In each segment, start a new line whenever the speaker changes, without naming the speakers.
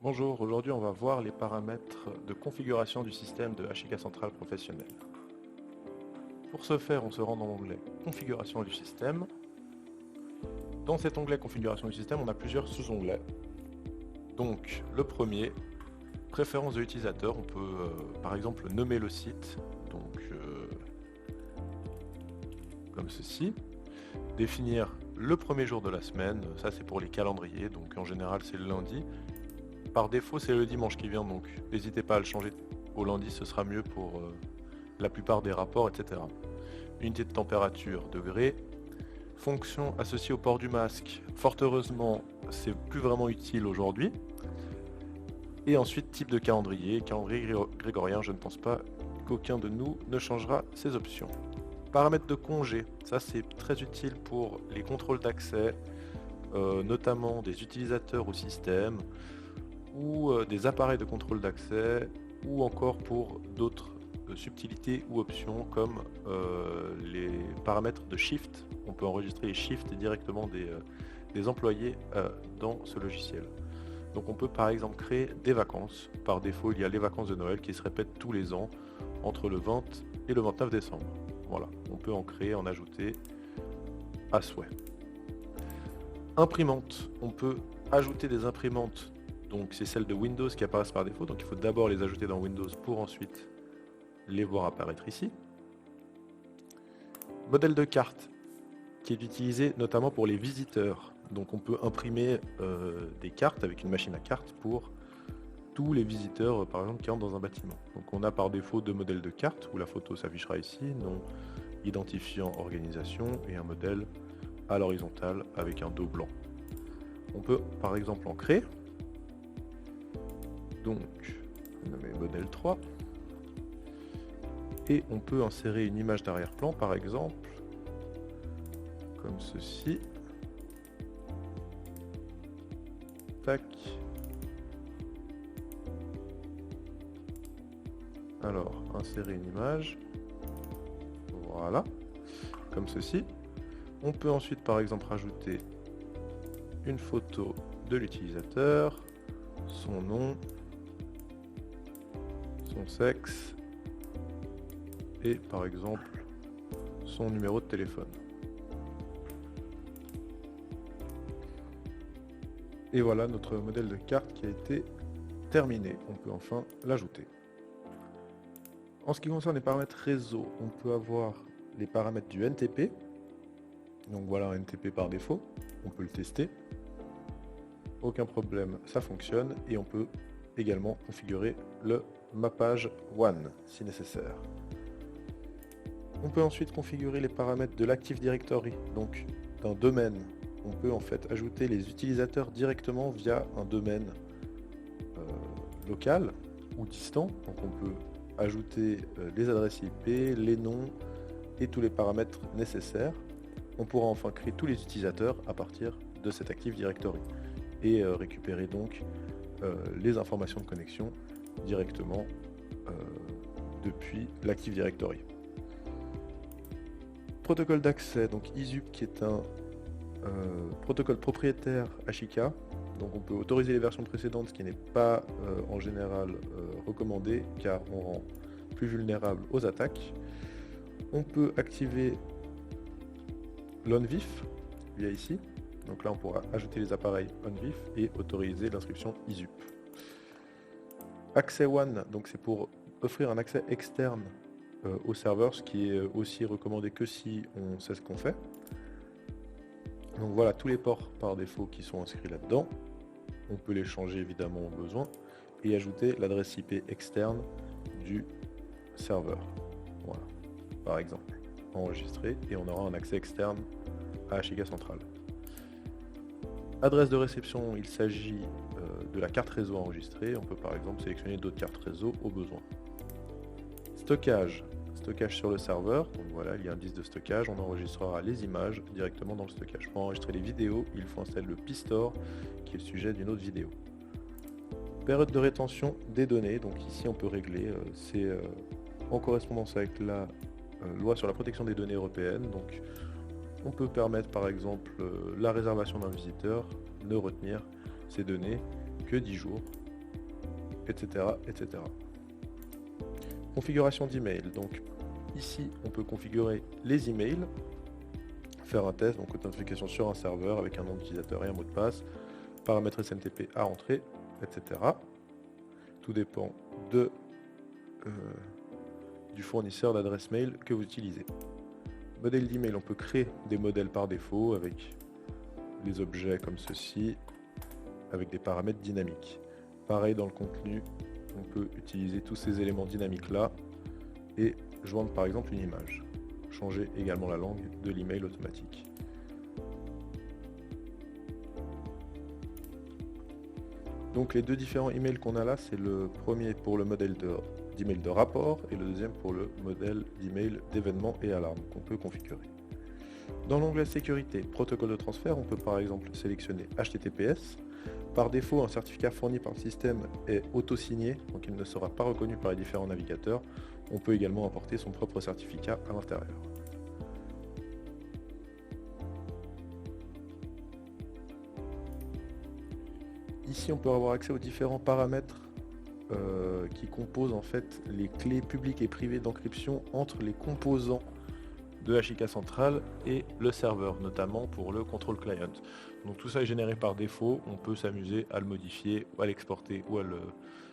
Bonjour, aujourd'hui on va voir les paramètres de configuration du système de HIK Central Professionnel. Pour ce faire, on se rend dans l'onglet Configuration du système. Dans cet onglet Configuration du système, on a plusieurs sous-onglets. Donc le premier, Préférences de l'utilisateur, on peut par exemple nommer le site, comme ceci. Définir le premier jour de la semaine, ça c'est pour les calendriers, donc en général c'est le lundi. Par défaut, c'est le dimanche qui vient, donc n'hésitez pas à le changer au lundi, ce sera mieux pour la plupart des rapports, etc. Unité de température, degrés. Fonction associée au port du masque, fort heureusement, c'est plus vraiment utile aujourd'hui. Et ensuite, type de calendrier grégorien, je ne pense pas qu'aucun de nous ne changera ces options. Paramètres de congé, ça c'est très utile pour les contrôles d'accès, notamment des utilisateurs au système, ou des appareils de contrôle d'accès, ou encore pour d'autres subtilités ou options comme les paramètres de shift. On peut enregistrer les shifts directement des employés dans ce logiciel. Donc on peut par exemple créer des vacances. Par défaut, il y a les vacances de Noël qui se répètent tous les ans entre le 20 et le 29 décembre. Voilà, on peut en créer, en ajouter à souhait. Imprimante, on peut ajouter des imprimantes. Donc c'est celles de Windows qui apparaissent par défaut, donc il faut d'abord les ajouter dans Windows pour ensuite les voir apparaître ici. Modèle de carte, qui est utilisé notamment pour les visiteurs. Donc on peut imprimer des cartes avec une machine à cartes pour tous les visiteurs, par exemple, qui entrent dans un bâtiment. Donc on a par défaut deux modèles de cartes, où la photo s'affichera ici, nom identifiant organisation, et un modèle à l'horizontale avec un dos blanc. On peut par exemple en créer. Donc, nommer modèle 3. Et on peut insérer une image d'arrière-plan, par exemple, comme ceci. Tac. Alors, insérer une image. Voilà. Comme ceci. On peut ensuite, par exemple, rajouter une photo de l'utilisateur, son nom, son sexe et par exemple son numéro de téléphone. Et voilà notre modèle de carte qui a été terminé. On peut enfin l'ajouter. En ce qui concerne les paramètres réseau, on peut avoir les paramètres du NTP. Donc voilà un NTP par défaut. On peut le tester. Aucun problème, ça fonctionne. Et on peut également configurer le mappage WAN si nécessaire. On peut ensuite configurer les paramètres de l'Active Directory, donc d'un domaine. On peut en fait ajouter les utilisateurs directement via un domaine local ou distant. Donc on peut ajouter les adresses IP, les noms et tous les paramètres nécessaires. On pourra enfin créer tous les utilisateurs à partir de cet Active Directory et récupérer donc les informations de connexion directement depuis l'Active Directory. Protocole d'accès, donc ISUP qui est un protocole propriétaire HIK. Donc on peut autoriser les versions précédentes, ce qui n'est pas en général recommandé car on rend plus vulnérable aux attaques. On peut activer l'ONVIF via ici. Donc là on pourra ajouter les appareils ONVIF et autoriser l'inscription ISUP. Accès WAN, donc c'est pour offrir un accès externe au serveur, ce qui est aussi recommandé que si on sait ce qu'on fait. Donc voilà tous les ports par défaut qui sont inscrits là-dedans. On peut les changer évidemment au besoin et ajouter l'adresse IP externe du serveur. Voilà, par exemple, enregistrer et on aura un accès externe à HIK Central. Adresse de réception, il s'agit de la carte réseau enregistrée. On peut par exemple sélectionner d'autres cartes réseau au besoin. Stockage sur le serveur. Donc voilà, il y a un disque de stockage. On enregistrera les images directement dans le stockage. Pour enregistrer les vidéos, il faut installer le PStore, qui est le sujet d'une autre vidéo. Période de rétention des données. Donc ici, on peut régler. C'est en correspondance avec la loi sur la protection des données européenne. Donc on peut permettre par exemple la réservation d'un visiteur, ne retenir ces données que 10 jours etc., etc. Configuration d'email. Donc ici, on peut configurer les emails, faire un test, donc authentification sur un serveur avec un nom d'utilisateur et un mot de passe, paramètres SMTP à entrer, etc. Tout dépend du fournisseur d'adresse mail que vous utilisez. Modèle d'email, on peut créer des modèles par défaut avec les objets comme ceci, avec des paramètres dynamiques. Pareil dans le contenu, on peut utiliser tous ces éléments dynamiques là et joindre par exemple une image. Changer également la langue de l'email automatique. Donc les deux différents emails qu'on a là, c'est le premier pour le modèle d'email de rapport et le deuxième pour le modèle d'email d'événements et alarmes qu'on peut configurer. Dans l'onglet sécurité, protocole de transfert, on peut par exemple sélectionner HTTPS. Par défaut, un certificat fourni par le système est auto-signé, donc il ne sera pas reconnu par les différents navigateurs. On peut également apporter son propre certificat à l'intérieur. Ici, on peut avoir accès aux différents paramètres qui composent en fait les clés publiques et privées d'encryption entre les composants de HIK Central et le serveur, notamment pour le control client. Donc tout ça est généré par défaut, on peut s'amuser à le modifier, ou à l'exporter, ou à le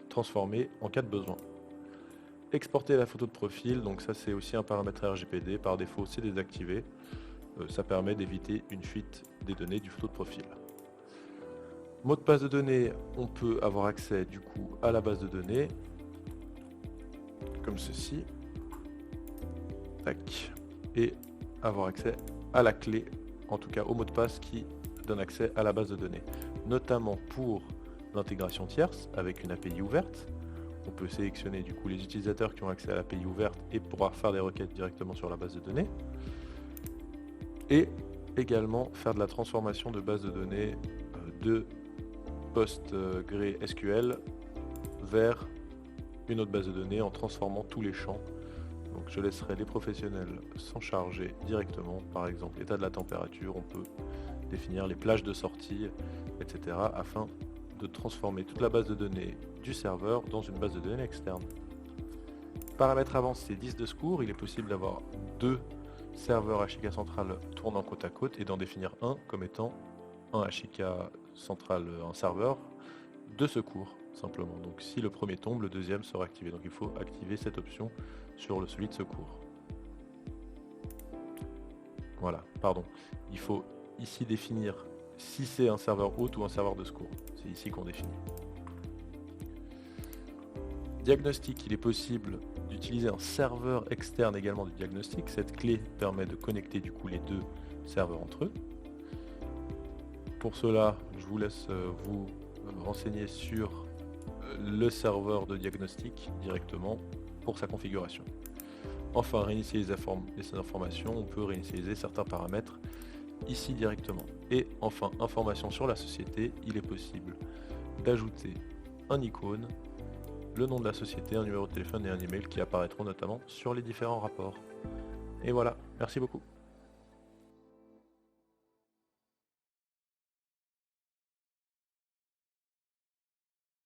transformer en cas de besoin. Exporter la photo de profil, donc ça c'est aussi un paramètre RGPD, par défaut c'est désactivé. Ça permet d'éviter une fuite des données du photo de profil. Mot de passe de données, on peut avoir accès du coup à la base de données, comme ceci. Tac. Et avoir accès à la clé, en tout cas au mot de passe qui donne accès à la base de données, notamment pour l'intégration tierce avec une API ouverte. On peut sélectionner du coup les utilisateurs qui ont accès à l'API ouverte et pouvoir faire des requêtes directement sur la base de données. Et également faire de la transformation de base de données de PostgreSQL vers une autre base de données en transformant tous les champs. Donc je laisserai les professionnels s'en charger directement. Par exemple, l'état de la température, on peut définir les plages de sortie, etc. afin de transformer toute la base de données du serveur dans une base de données externe. Paramètres avancés, 10 de secours, il est possible d'avoir deux serveurs HIK Central tournant côte à côte et d'en définir un comme étant un HIK Central, un serveur de secours simplement. Donc si le premier tombe, le deuxième sera activé. Donc il faut activer cette option sur celui de secours. Voilà, pardon. Il faut ici définir si c'est un serveur hôte ou un serveur de secours. C'est ici qu'on définit. Diagnostic, il est possible d'utiliser un serveur externe également de diagnostic. Cette clé permet de connecter du coup les deux serveurs entre eux. Pour cela, je vous laisse vous renseigner sur le serveur de diagnostic directement pour sa configuration. Enfin, réinitialiser les informations, on peut réinitialiser certains paramètres ici directement. Et enfin, information sur la société, il est possible d'ajouter un icône, le nom de la société, un numéro de téléphone et un email qui apparaîtront notamment sur les différents rapports. Et voilà, merci beaucoup.